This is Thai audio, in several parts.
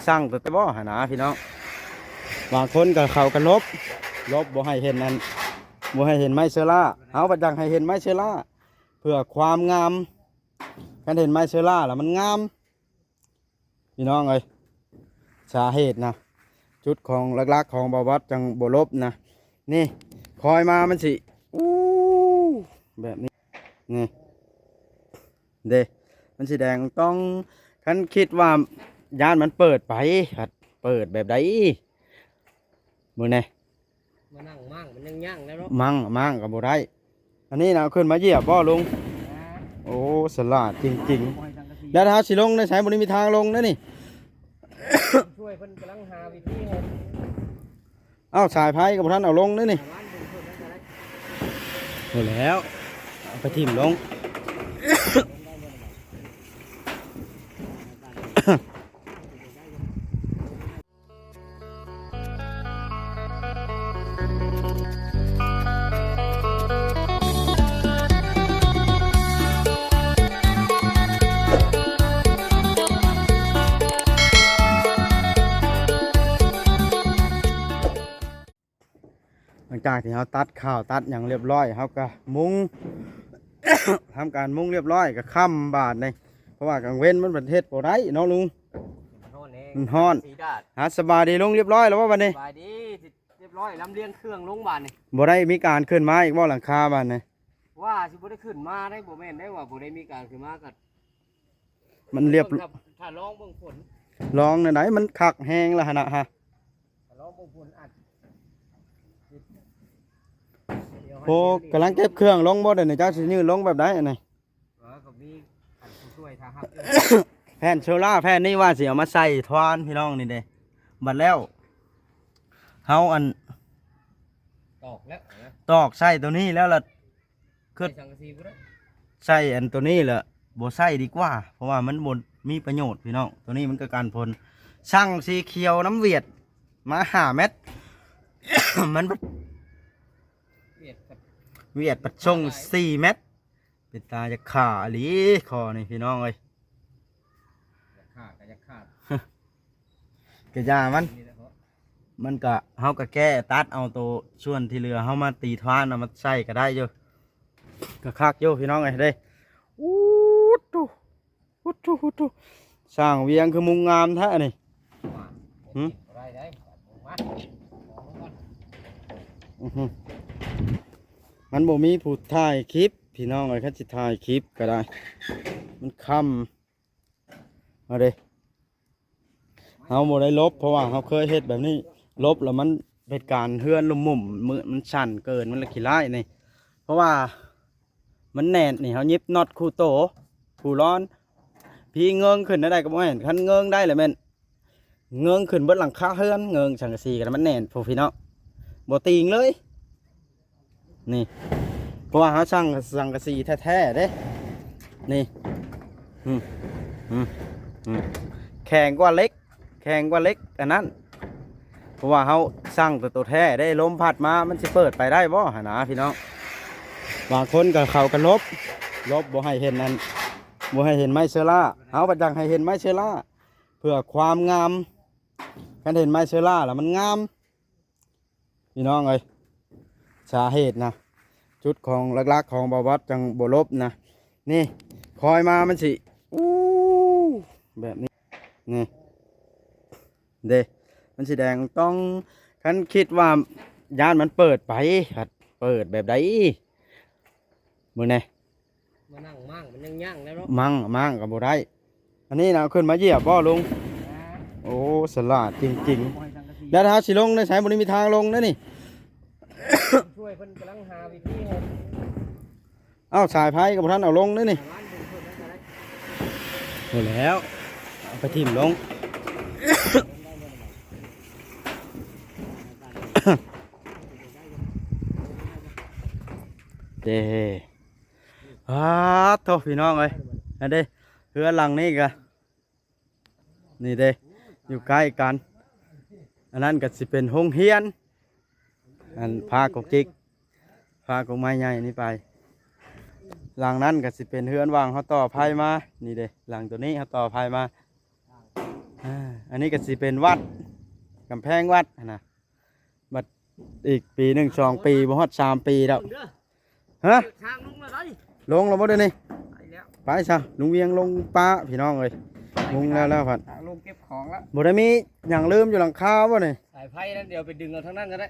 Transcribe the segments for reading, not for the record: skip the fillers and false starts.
สร้างแต่บ่หนาพี่น้องบางคนก็เขากันลบบ่ให้เห็นนั้นบ่ให้เห็นไม้เชอร่าเอาประจังให้เห็นไม้เชอร่าเพื่อความงามการเห็นไม้เชอร่าแล้วมันงามพี่น้องเอ้ยสาเหตุนะจุดของหลักๆของบวชจังบ่ลบนะนี่คอยมามันสิอู้แบบนี้นี่เด้มันสีแดงต้องฉันคิดว่าย่านมันเปิดไปครับเปิดแบบใดมือไงมานั่งมั่งมันยังยั่งแล้วเนาะมั่งกับบ่ได้อันนี้นะขึ้นมาเหยียบบ่ลุงโอ้สลาดจริงๆแล้วถ้าสิลงในสายบนนี้มีทางลงนะนี่ช่วยเพิ่นกำลังหาวิธีให้เอ้าสายไพ่กับท่านเอาลงนะนี่หมดแล้วเอาไปทิ่มลงหลังจากที่เขาตัดข้าวตัดอย่างเรียบร้อยเขาก็มุง ทำการมุงเรียบร้อยก็ค่ำบาทเลยเพราะว่ากลางเว้นมันประเทศโปรไดเนาะลุงมันฮ้อนสบายดีลุงเรียบร้อยแล้วว่าวันนี้สบายดีเรียบร้อยลำเลียงเครื่องลงบ้านนี่บ่ได้มีการขึ้นมาอีกบ่หลังคาบ้านนี่ว่าสิบ่ได้ขึ้นมาได้บ่แม่นได้ว่าบ่ได้มีการขึ้นมาก็มันเรียบถ้าลองเบิ่งฝนลองไหนมันคักแห้งละขนาดฮะถ้าลองเบิ่งฝนอัดโอ้กำลังเก็บเครื่องลงบ่เดี๋ยวนี้เจ้าสิยืนลงแบบไหนอันนี้ก็มีผู้ช่วยทางครับ แผ่นโซล่าแผ่นนี้ว่าสิเอามาใส่ทวานพี่น้องนี่เด้บัดแล้วเฮาอันตอกแล้วตอกใส่ตัวนี้แล้วล่ะคือใส่อันตัวนี้แหละบ่ใส่ดีกว่าเพราะว่ามันบ่มีประโยชน์พี่น้องตัวนี้มันก็การผลช่างสีเขียวน้ำเวียดมา5 เม็ด มันเวียดปัดชง4 เม็ดเป็นตาจะขาหลีคอนี่พี่น้องเอ้ยจะขาดกระยามันก็เฮาก็แก้ตัดเอาตัวส่วนที่เหลือเฮามาตีทวานเอามาใส่ก็ได้อยู่ก็คักอยู่พี่น้องเอ้ยเด้อู้ตูสร้างเวียงคือมุงงามแท้นี่มันบ่มีผู้ถ่ายคลิปพี่น้องเอ้ยคันสิถ่ายคลิปก็ได้มันค่ำเอาเด้เฮาบ่ได้ลบเพราะว่าเฮาเคยเฮ็ดแบบนี้ลบแล้วมันเป็นการเฮือนลุ่มมุมมือมันสั่นเกินมันละขี้ร้ายนี่เพราะว่ามันแน่นนี่เฮายิบน็อตคู่โตคู่ร้อนพี่เงิงขึ้นได้ก็บ่แม่นคันเงิงได้เลยแม่นเงิงขึ้นเบิดหลังคาเฮือนเงิงสังกะสีกันมันแน่นพวกพี่น้องบ่ติงเลยนี่เพราะว่าเขาสั่งสังกะสีแท้ๆเด้นี่แข็งกว่าเล็กอันนั้นเพราะว่าเขาสั่งตัวแท้ได้ลมพัดมามันจะเปิดไปได้บ่หนาพี่น้องบางคนก็เขากันลบบ่ให้เห็นนั้นบ่ให้เห็นไม้เชอร่าเขาประจังให้เห็นไม้เชอร่าเพื่อความงามการเห็นไม้เชอร่าแล้วมันงามพี่น้องเอ้ยสาเหตุนะจุดของหลักๆของบวชจังบ่ลบนะนี่คอยมามันสิอู้แบบนี้นี่เด้มันสีแดงต้องฉันคิดว่าย่านมันเปิดไปครับเปิดแบบใดมือไงมานั่งมั่งมันยังยั่งแล้วเนาะมั่งกับบ่ได้อันนี้นะขึ้นมาเหยียบบ่ลุงโอ้สลาดจริงๆแล้วถ้าสิลงในสายบนนี้มีทางลงนะนี่ช่วยเพิ่นกำลังหาวิธีให้เอ้าสายไพ่กับท่านเอาลงนะนี่หมดแล้วเอาไปทิ่มลงเด้โทษพี่น้องเลยอันเด้เรือหลังนี่กะนี่เด้อยู่ใกล้กันอันนั้นก็สิเป็นห้องเฮียนอันพากกจิกพากกไม้ใหญ่นี่ไปหลังนั้นก็สิเป็นเฮือนวางเขาต่อไพ่มานี่เด้หลังตัวนี้เขาต่อไพ่มา อันนี้ก็สิเป็นวัดกำแพงวัดนะบัดอีกปีหนึ่ง2 ปีบ่ฮอด3 ปีแล้วฮะ ทางลงเลย ลงแล้วบ่เดี๋ยวนี้ ไปแล้ว ไปซะลุงเวียงลงป้าพี่น้องเอ้ยมุงแล้วพัด ทางลงเก็บของแล้ว บ่ได้มีหยังลืมอยู่หลังคาบ่นี่ สายไฟนั่นเดี๋ยวไปดึงเอาทางนั้นก็ได้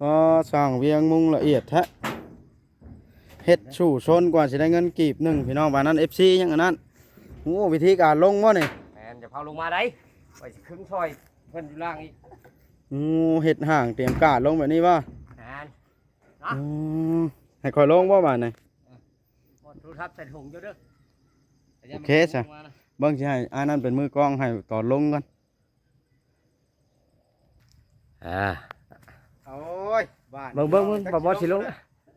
อ๋อสร้างเวียงมุงละเอียดแท้เฮ็ดสู่ชนกว่าสิได้เงินกีบหนึ่งพี่น้องบ้านนั้น FC ยังอันนั้นโอ้วิธีการลงบ่นี่ แมนจะเผาลงมาได้ไปสิครึ่งซอยเพิ่นอยู่ล่างอีก เฮ็ดห่างเตรียมกาดลงแบบนี้บ่ แมน อืมให้ค่อยลงบ่บาดนี่ หมดโทรศัพท์ใส่ถุงเยอะเด้อ โอเคจ้ะ เบิ่งสิให้อันนั้นเป็นมือกล้องให้ตอนลงก่อน โอ้ยบ้าน เบิ่งบ่บ่สิลง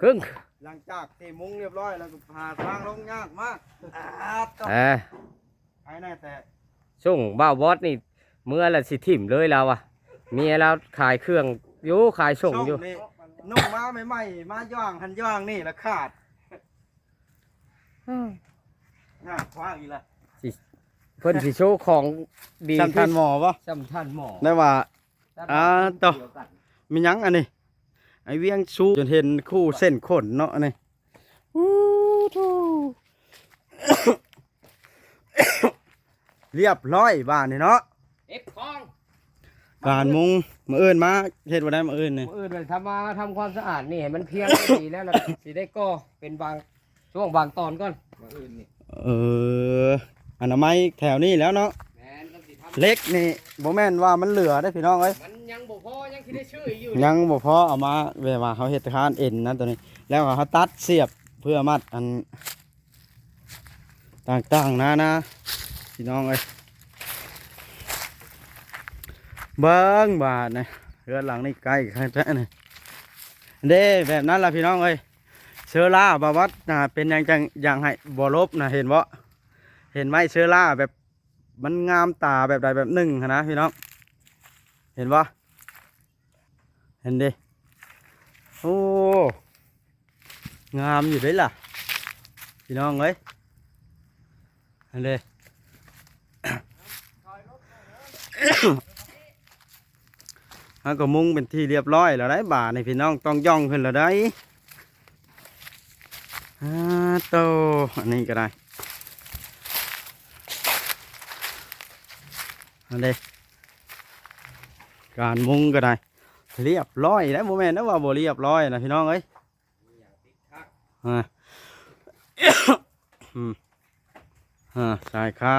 ครึ่ง หลังจากที่มุงเรียบร้อยแล้วก็หาทางลงยากมากไอ้แน่แต่ ส่งบ้าวบอสนี่เมื่อละสิถิ่มเลยเราอ่ะเมียเราขายเครื่องอยู่ขายส่งอยู่ นี่นุ่มมาใหม่ๆมาย่างหันย่างนี่ละขาดน่าคว้างอีกละ เพิ่นสิโชว์ของดี สำคัญหมอปะ สำคัญหมอ ได้ว่า ต่อ เดียวกัน มีหยังอันนี้ไอเวียงชูจนเห็นคู่เส้นขนเนาะอันนี้อู้ทู เรียบร้อยบ้านนี่เนาะ เอฟของ การมุงมาเอิ้นมาเฮ็ดบ่ได้มาเอิ้นนี่ มื้ออื่นเลยทำความสะอาดนี่ให้มันเพียงดีแล้วล่ะสิได้ก็เป็นบางช่วงบางตอนก่อนมื้ออื่นนี่ อนามัยแถวนี้แล้วเนาะ แม่นก็สิทำ เล็กนี่บ่แม่นว่ามันเหลือได้อพี่น้องเอ้ย มันยังบ่พอยังคิดได้ชื่ออยู่ ยังบ่พอเอามาเวลาเขาเฮ็ดทานเอ็นนะตัวนี้ แล้วก็เขาตัดเสียบเพื่อมัดอันต่างๆนะพี่น้องเอ้ยเบิ้งบาดนี่เรือนหลังนี่ใกล้แท้นี่เด้แบบนั้นล่ะพี่น้องเอ้ยเชื้อราบาวัดนะเป็นอย่างจังอย่างให้บ่ลบนะเห็นบ่เห็นไหมเชื้อราแบบมันงามตาแบบใดแบบหนึ่งหั้นนะพี่น้องเห็นบ่เห็นดิโอ้งามอยู่ด้วยล่ะพี่น้องเอ้ยเห็นดิ แล้วก็มุงเป็นที่เรียบร้อยแล้วได้บ่าในพี่น้องต้องย่องขึ้นแล้วได้โตอันนี้ก็ได้อันนี้การมุงก็ได้เรียบร้อยนะโมเมนต์นะว่าบ่เรียบร้อยนะพี่น้องเอ้ยสายคา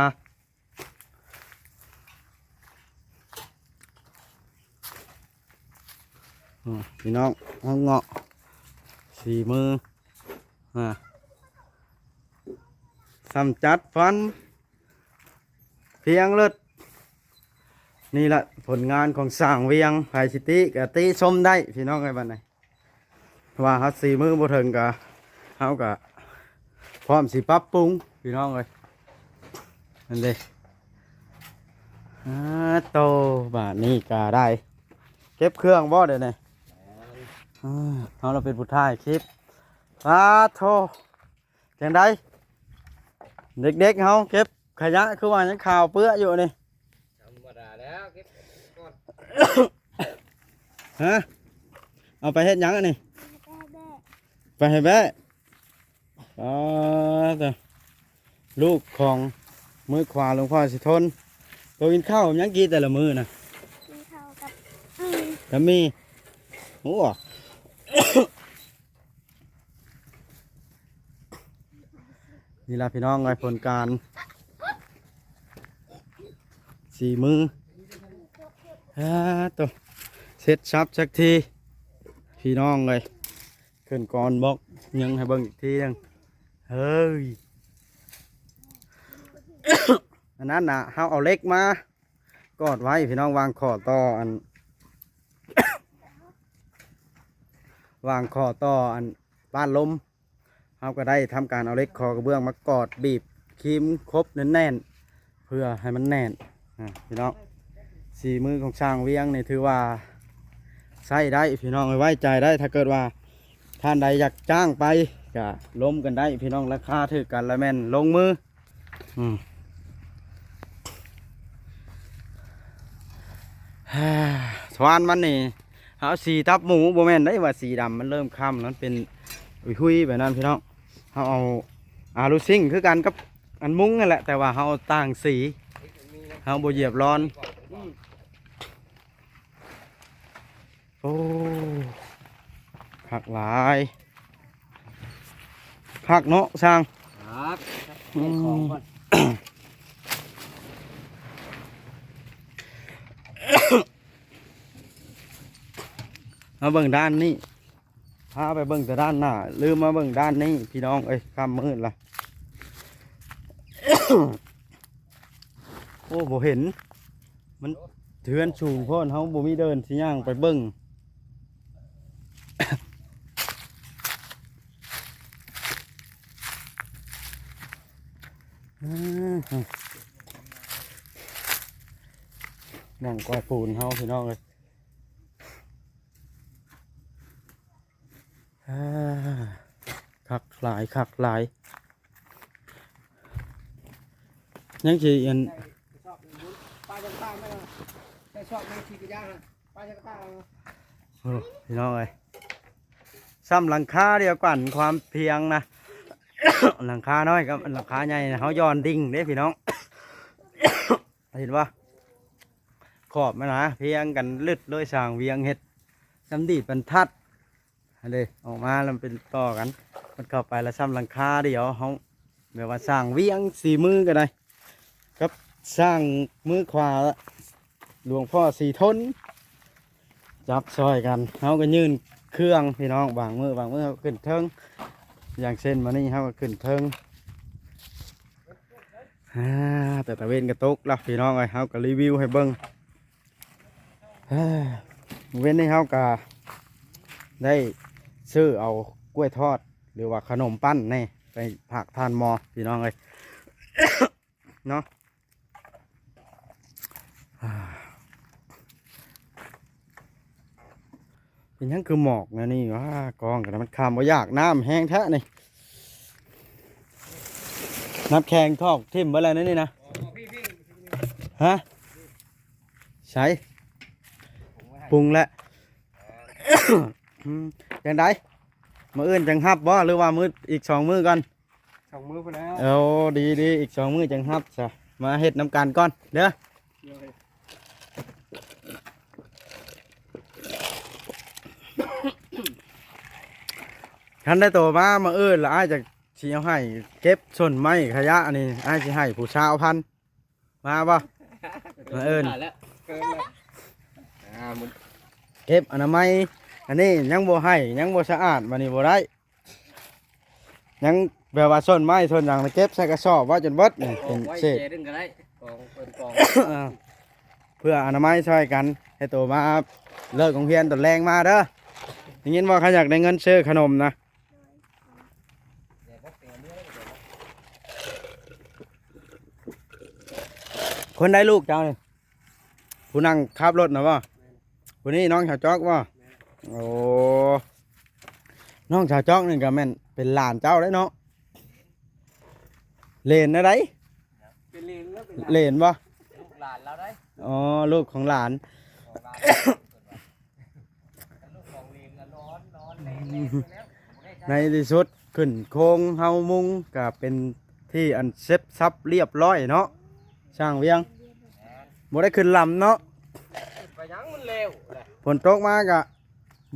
พี่น้องห้องเงาะสี่มือซ้ำจัดฟันเพียงเลิศนี่แหละผลงานของสร้างเวียงไพซิตี้กับตีชมได้พี่น้องไอ้บ้านไหนว่าเขาสี่มือบ่ถึงกับเขากับพร้อมสิปรับปรุงพี่น้องเลยนั่นเลยโตบ้านนี้ก็ได้เก็บเครื่องบ่เดี๋ยวนี้เราเป็นผู้ถ่ายคลิปโทจังไดเด็กๆเขาเก็บขยะคือว่ายังข่าวเปื้ออยู่นี่ ธรรมดาแล้วเก็บก่อน ฮะเอาไปเฮ็ดหยังอันนี้ไปให้แบะแต่ลูกของมือขวาหลวงพ่อสิทนตัวกินข้าวยังกินแต่ละมือนะ กินข้าวกับ ก็มีโอ้ นี่ละพี่น้องไงผลการสี่มือตัวเสร็จชับสักทีพี่น้องเลยขึ้นก่อนบอกยังให้เบิ่งอีกทีนึงเฮ้ย อันนั้นนะเขาเอาเล็กมากอดไว้พี่น้องวางคอต่ออัน วางคอต่ออันบ้านลมเขาก็ได้ทำการเอาเล็กคอกระเบื้องมากอดบีบครีมครบแน่นๆเพื่อให้มันแน่นพี่น้องสี่มือของช่างเวียงนี่ถือว่าใช้ได้พี่น้องไว้ใจได้ถ้าเกิดว่าท่านใดอยากจ้างไปก็ล้มกันได้พี่น้องราคาถือกันละแม่นลงมือ สวานมันนี่เอาสีทับหมูบ่แม่นได้ว่าสีดำมันเริ่มค่ำนั้นเป็นหุยๆแบบนั้นพี่น้องเขาเอาอาลูซิ่งคือกันกับอันมุ้งนั่นแหละแต่ว่าเขาเอาต่างสีเขาบ่เหยียบร้อนโอ้ผักหลายผักเนาะช่าง ครับ อืม มาเบิ่งด้านนี้พาไปเบิ่งแต่ด้านหน้าลืมมาเบิ่งด้านนี้พี่น้องเอ้ยค่ำมืดละ โอ้บ่เห็นมันเทือนสูงโพ่นเขาบ่มีเดินสิย่างไปเบิ่ง นั่งกวาดปูนเฮาพี่น้องเลยคักหลายคักหลายยังสิอัน ชอบป้าจะป้าไม่เอาแต่ชอบไม่ทีกระย่างนะป้าจะป้าเอา โอ้พี่น้องเลยซ้ำหลังคาเดียวกันความเพียงนะ หลังคาน้อยกับหลังคาใหญ่นะเขาย้อนดิ่งเด้พี่น้อง เห็นปะขอบมันนะเพียงกันลึดเลยสร้างเวียงเห็ดน้ำดีดบรรทัดอันนี้ออกมาแล้วมันเป็นต่อกันมันเข้าไปแล้วซ้ำหลังคาเดียวเขาแบบว่าสร้างเวียงสี่มือกันเลยครับสร้างมือขวาหลวงพ่อสี่ทนจับซอยกันเขาก็ยื่นเครื่องพี่น้องบางมือบางมือเขาขึ้นเทิงอย่างเช่นมานี่เขาก็ขึ้นเทิงแต่ตะเวนกระตกแล้วพี่น้องเลยเขาก็รีวิวให้เบิ้งเว้นให้เขาก็ได้ซื้อเอากล้วยทอดหรือว่าขนมปั้นนี่ไปผักทานหมอพี่น้องเลย เนาะเป็นยังคือหมอกนะนี่ว่ากองกันมันคำว่ายากน้ำแห้งแท้นี่น้ำแข็งทอกทิ่มไว้อะไรนั่นนี่นะฮะใช้ปรุงแล้ว จังไดมืออื่นจังฮับบ่หรือว่ามืออีก2 มือก่อน สองมือไปแล้ว เอาดีดีอีก2 มือจังฮับจ้ะมาเฮ็ดน้ำกันก่อนเด้อคันได้โตมามาอื่นแล้วอ้ายจะสิเอาให้เก็บส่วนไม้ขยะอันนี้อ้ายสิให้ผู้ชาวพันมาบ่มาอื่น แล้ว เกินเลย มัน เก็บอนามัยอันนี้ยังบ่ให้ยังบ่สะอาดมันนี่บ่ได้ยังแบบว่าส่วนไม้ส่วนหยังเก็บใส่กระสอบไว่าจนเบิดนี่ กอ เป็ ง น ไว้ เศษ เจดึงก็ได้กองเป็นกอง เพื่ออนามัยช่วยกันให้โตมาเลิกของเพียนตอนแรงมาเด้ออย่างนี้ว่าเขาอยากได้เงินซื้อขนมนะคนได้ลูกเจ้าเนี่ยผู้นั่งขับรถนะวะผู้นี้น้องชาวจอกวะโอ้น้องชาวจอกนี่ก็แม่นเป็นหลานเจ้าได้เนาะเลนอะไร เป็นเลนแล้วเป็น เลนวะ ลูกหลานเราได้ อ๋อลูกของหลาน ของหลานลูกของเลี้ยงร้อนแรงแล้ว ในที่สุดขึ้นโค้งเฮามุงก็เป็นที่อันเซ็ตซับเรียบร้อยเนาะช่างเวียงบ่ได้ขึ้นลำเนาะ ไปยังมันเร็วเลย ฝนตกมากะ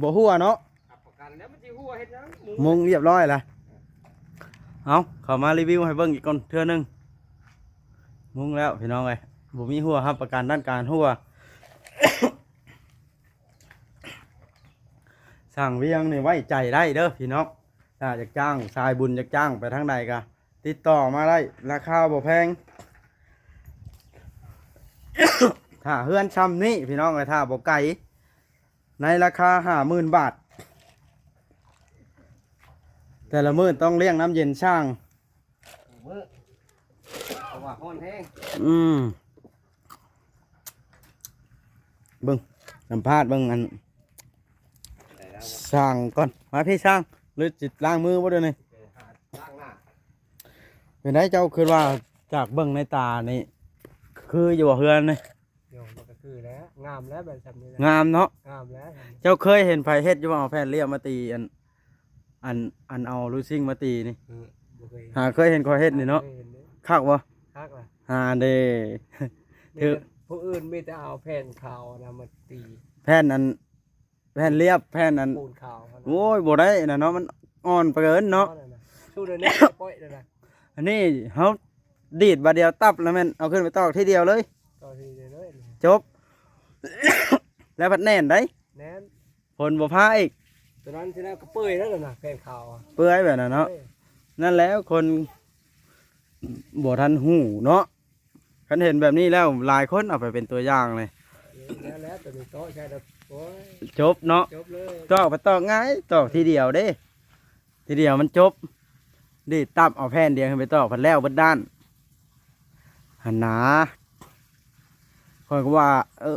บ่หัวเนาะ ขับประกันแล้วมันจะหัวเห็ดยัง มุงเรียบร้อยละเอาเข้ามารีวิวให้เบิ่งอีกก่อนเทื่อนึงมุงแล้วพี่น้องเอ้ยบ่มีหัวครับประกันด้านการหัว สั่งเวียงนี่ไว้ใจได้เด้อพี่น้องถ้าอยากจ้างชายบุญอยากจ้างไปทางใดก็ติดต่อมาได้ราคาบ่แพง ถ้าเฮือนซ้ำนี่พี่น้องเลยถ้าบ่ไก่ในราคา50,000 บาท แต่ละมื้อต้องเลี้ยงน้ำเย็นช่าง มือเพราะว่าห้อนแห้ง เบิ่งสัมภาษณ์เบิ่งอันช่างก่อนมาพี่ช่างหรือจิตล้างมือบ่เด้อนี่ ล้างหน้า เป็นไดเจ้าคือว่าจากเบิ่งในตานี่คืออยู่บ่เฮือนนี่ เดี๋ยวมันก็ คือแล้วงามแล้วแบบนี้ งามเนาะ งามแล้ว เจ้าเคยเห็นไผเฮ็ดอยู่ว่าเอาแผ่นเรียบมาตีอันเอาลูซิ่งมาตีนี่หาเคยเห็นเขาเฮ็ดนี่เนาะคักบ่ คักล่ะ หาเด้ คือผู้อื่นมีแต่เอาแผ่นขาวนะมาตี แผ่นเรียบแผ่นอัน ปูนขาว โอ้ยบ่ได้น่ะเนาะมันอ่อนไปเกินเนาะ สู้เดี๋ยวนี้ปล่อยเลยนะ อันนี้เฮาดีดบาดเดียวตับแล้วแม่นเอาขึ้นไปตอกทีเดียวเลย ต่อทีเดียวเลย จบ แล้วพัดแน่นได้ แน่น ผลบ่พาอีก ตอนนั้นที่นั่นก็เปื่อยแล้วนะแผ่นขาว เปื่อยแบบนั้นเนาะนั่นแล้วคนบ่ทันหูเนาะคันเห็นแบบนี้แล้วหลายคนเอาไปเป็นตัวอย่างเลย แล้วตัวนี้โต๊ะใช่แล้วโอ้ย จบเนาะ จบเลย ตอกไปตอกง่ายตอกทีเดียวเด้ทีเดียวมันจบดีดตับเอาแผ่นเดียวขึ้นไปตอกพันแล้วเบิดด้านหันหนาคอยก็ว่า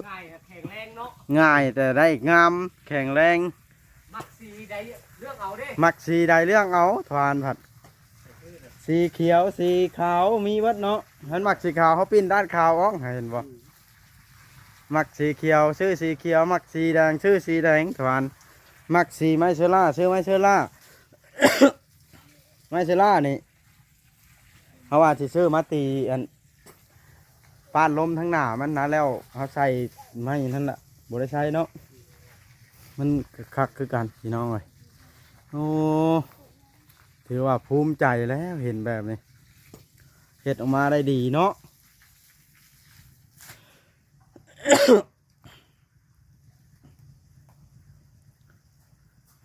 ง่ายแข็งแรงเนาะ ง่ายแต่ได้งามแข็งแรง มักสีใดเรื่องเอาเด้ มักสีใดเรื่องเอาทวานผัดสีเขียวสีขาวมีวัดเนาะฉันมักสีขาวเขาปิ้นด้านขาวอ้องเห็นบ่มักสีเขียวชื่อสีเขียวมักสีแดงชื่อสีแดงทวานมักสีไมเชล่าชื่อไมเชล่า ไมเชล่านี่เขาว่าสิซื้อมาตีอันปานลมทั้งหน้ามันนะแล้วเขาใส่ไม้นั่นแหละบ่ได้ใช้เนาะมันคักคือกันพี่น้องเลยโอ้ถือว่าภูมิใจแล้วเห็นแบบนี้เฮ็ดออกมาได้ดีเนาะ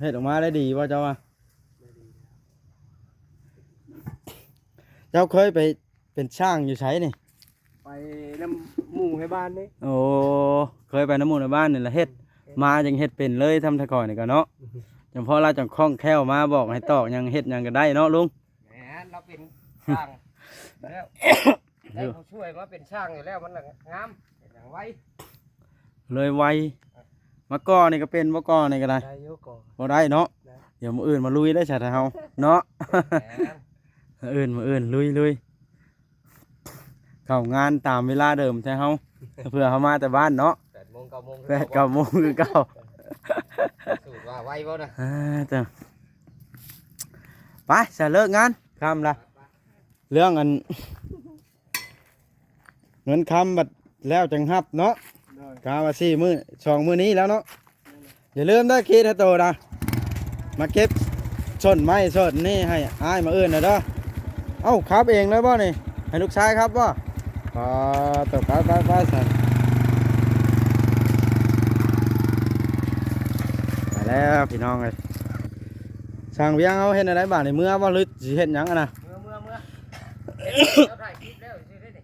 เฮ็ดออกมาได้ดีว่าเจ้าว่าเจ้าเคยไปเป็นช่างอยู่ใช้นี่ ไปน้ำหมู่ให้บ้านนี่ โอ้เคยไปน้ำหมูในบ้านนี่แหละเฮ็ดมาจังเฮ็ดเป็นเลยทำแตะก่อนนี่ก็เนาะจังพอเราจังคล่องแคล่วมาบอกให้ตอกยังเฮ็ดยังก็ได้เนาะลุง แหมเราเป็นช่างแล้วได้ผู้ช่วยมาเป็นช่างอยู่แล้วมันงามอย่างไว้ เลยไวมาก่อนี่ก็เป็นบ่ก่อนี่ก็ได้ ได้ยกก่อน บ่ได้เนาะเดี๋ยวมื้ออื่นมาลุยได้ชาติเฮาเนาะ มื้ออื่นลุยเข้างานตามเวลาเดิมใช่เฮาเพื่อเฮามาแต่บ้านเนาะ 8 โมง 9 โมง 8 9 โมงคือเก่า สูตรว่าไว้บ่นะ จ้ะไปจะเลิกงานคำละเรื่องอันเงินคำบัดแล้วจังหับเนาะกาว่า4 มื้อ2 มื้อนี้แล้วเนาะอย่าลืมได้อคิดให้โตนะมาเก็บส้นไม้ส้นนี่ให้อ้ายมาเอื้อนนะเด้อเอ้าครับเองเลยบ่นี่ให้ลูกชายครับบ่ตกไปสั่นไปแล้วพี่น้องเลยสั่งเวียงเอาเห็นอะไรบ้างในเมื่อว่าหรือสิเห็นหยังอะนะ เมื่อเราถ่ายคลิปแล้วสิได้นี่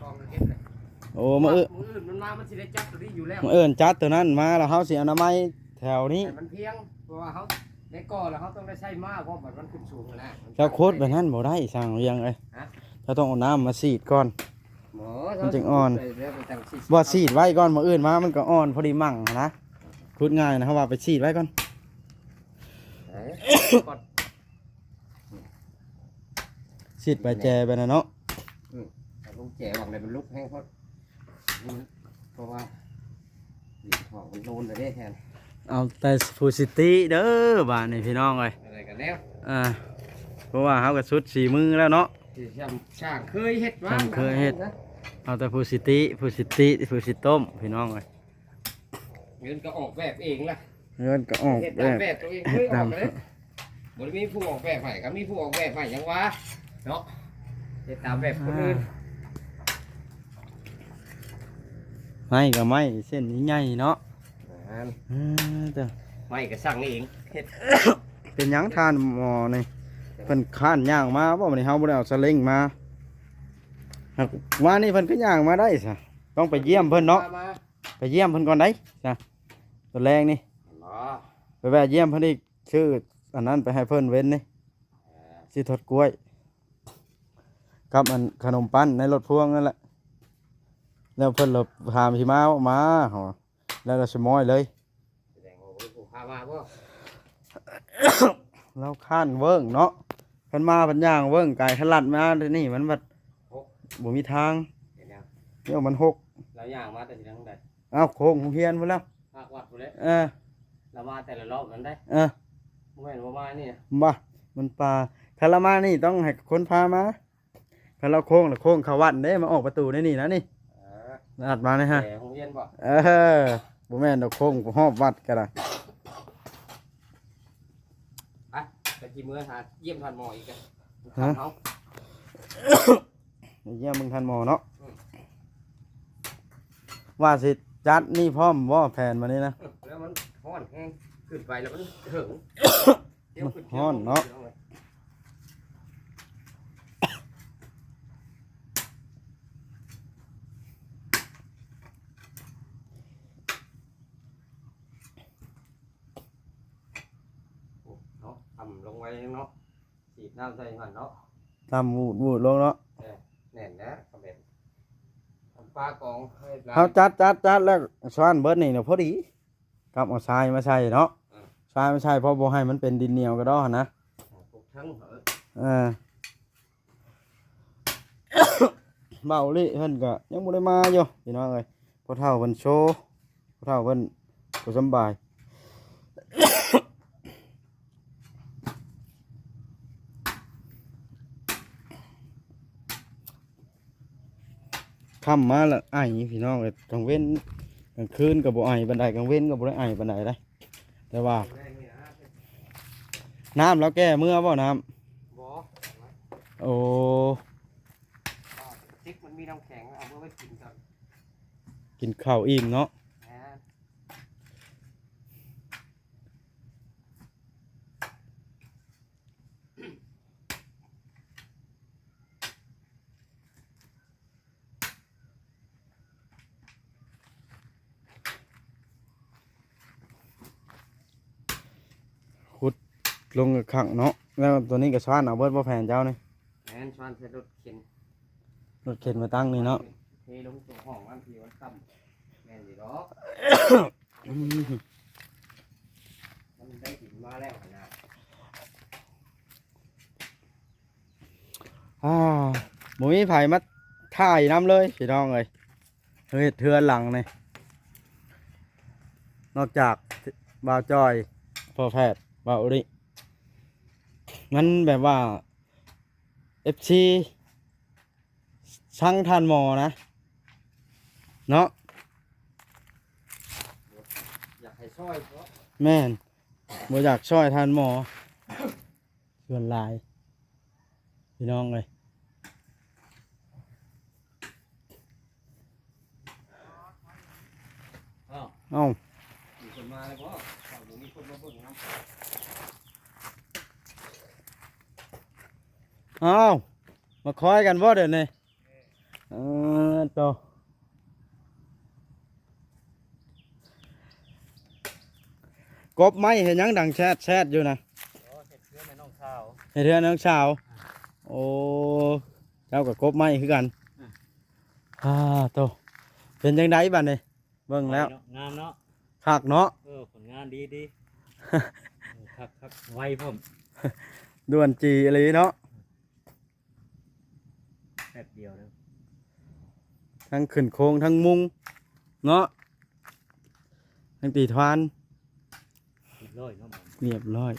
ของเก็บเลย โอ้มามืออื่นมันมามันสิได้จับตัวนี้อยู่แล้ว เอิ้นจัดตัวนั้นมาแล้วเฮาสิอนามัยแถวนี้ แต่มันเพียงเพราะว่าเขาในก่อแล้วเขาต้องได้ใช้ม้าเพราะแบบมันขึ้นสูงนะ เจ้าโคตรแบบนั้นบ่ได้สั่งเวียงเอ้ยเราต้องเอาน้ำมาสีดก่อน หมอ มันจึงอ่อน แล้วไปตั้งสิ บ่สีดไว้ก่อนมื้ออื่นมามันก็อ่อนพอดีมั่งนะพูดง่ายนะเฮาว่าไปสีดไว้ก่อน ก่อน สีดไปแจไปนะเนาะ ลูกแจ๋วบอกเลยมันลุกแห้งเพราะว่าของมันโดนเลยได้แทน เอาแต่ฟูซิตี้เด้อบ้านนี่พี่น้องเอ้ย อะไรกันแล้ว เพราะว่าเฮาก็สุด4 มื้อแล้วเนาะ ที่ช่างเคยเฮ็ดมา ช่างเคยเฮ็ด เอาแต่ฟูซิต้มพี่น้องเอ้ย เงินก็ออกแบบเองล่ะ เงินก็ออก เฮ็ด แบ ตาม บ แบบตัวเองเคยออกเลยบ่ได้มีผู้ออกแบบให้ก็มีผู้ออกแบบให้ยังวะเนาะเฮ็ดตามแบบคนอื่น ไม่ก็ไม่เส้นนี้ใหญ่เนาะแต่ ไม่ก็สั่งเองเฮ็ด เป็นหยังทานหมอนี่เพิ่นข้านย่างมาบ่มื้อนี้เฮาบ่ได้เอาสลิงมาหากว่านี่เพิ่นก็ย่างมาได้ซะต้องไปเยี่ยมเพิ่นเนาะไปเยี่ยมเพิ่นก่อนได้จ้ะตัวแรงนี่ไปแวะเยี่ยมเพิ่นอีกชื่ออันนั้นไปให้เพิ่นเว้นนี่สิทอดกล้วยกับอันขนมปั้นในรถพ่วงนั่นแหละแล้วเพิ่นเราพามาที่มาหอแล้วเราสมอยเลย แสดงว่าผู้พามาบ่ เราข้านเวิ้งเนาะเพิ่นมาเพิ่นย่างเวิ้งไก่ขลัดมาเดี๋ยวนี่มันแบบบ่มีทาง เห็นแล้ว เดี๋ยวมันหก หลายอย่างมาแต่สิทางใด เอาโค้งของเฮียนพุ่นแล้ว ภาควัดพุ่นแหละ เออ เรามาแต่ละรอบนั้นได้ เออ บ่แม่นบ่มานี่ บ่มันปลาคารามานี่ต้องให้คนพามาคาราโค้งแล้วโค้งเขาวัดเด้มาออกประตูได้นี่นะนี่ เออ นัดมาเลยฮะ แต่โรงเรียนบ่ เออบ่แม่นดอกโค้งหอบวัดก็ได้ ไปกี่มื้อหาเยี่ยมทันหมออีกกัน ฮะ เฮา เยี่ยมมึงทันหมอเนาะว่าสิจัดนี่พร้อมบ่แผนมานี่นะ แล้วมันฮ้อนแห้งขึ้นไปแล้วมันถึง มันฮ้อนเนาะ เนาะทำลงไว้เนาะฉีดน้ำใส่มันเนาะ ตามวูดลงเนาะ แน่นนะคำเป็นทำปลากองให้ปลา เฮาจัดแล้วสว่านเบิดนี่เนาะพอดีกลับเอาทรายมาใส่เนาะทรายมาใส่เพราะบ่ให้มันเป็นดินเหนียวก็ดอกหั่นนะ ปลูกทั้งเหรอ เออ เบาลิเพิ่นก็ยังบ่ได้มาอยู่พี่น้องเอ้ยพ่อเฒ่าเพิ่นโชว์พ่อเฒ่าเพิ่นบ่สำบาย ค่ำมาแล้วไอพี่น้องเอ้ยกลางเว้นกลางคืนก็บ่ไอปานใดกลางเว้นก็บ่ได้ไอปานใดเด้แต่ว่า แรงนี่นะ น้ำแล้วแก้เมื่อบ่น้ำ บ่ โอ้ ติ๊กมันมีน้ำแข็งเอาไว้กินกัน กินข้าวอิ่มเนาะ นะ ลงกับขังเนาะแล้วตัวนี้ก็สว่านเอาเบิดบ่แผนเจ้านี่ แม่นชวนใส่รถเข็น รถเข็นมาตั้งนี่เนาะ เทลงตัวห้องมันทีมันต่ำแม่นอยู่ดอกมันได้กินมาแล้วนะ บ่มีไผมาถ่ายน้ำเลยพี่น้องเอ้ยเฮ้ยเทือนหลังนี่นอกจากบ่าวจอยพ่อแพทย์บ่าวอุริมันแบบว่า FC ช่างทันหมอนะเนาะ อยากให้ช่วยเพราะ แม่นบ่อยากช่วยทันหมอส่วนหลายพี่น้องเลย อ้าว เอ้า มีคนมาเลยเพราะฝั่งหนูมีคนมาเบิ่งน้ำ เอ้ามาคอยกันบ่เดี๋ยวนี้โตกบไม้เห็นยังดังแชดอยู่นะ เห็ดเพื่อนในน้องสาว เห็นเทือนน้องสาวโอ้เจ้ากับกบไม้คือกันโตเป็นจังไดบัดนี้เบิ่งแล้ว งามเนาะ คักเนาะ ผลงานดีดี ครับไวผม ด่วนจีอะไรเนาะ แป๊บเดียวนะ ทั้งขึ้นโค้งทั้งมุงเนาะทั้งตีทวาน ติดร้อยเนาะผม เรียบร้อย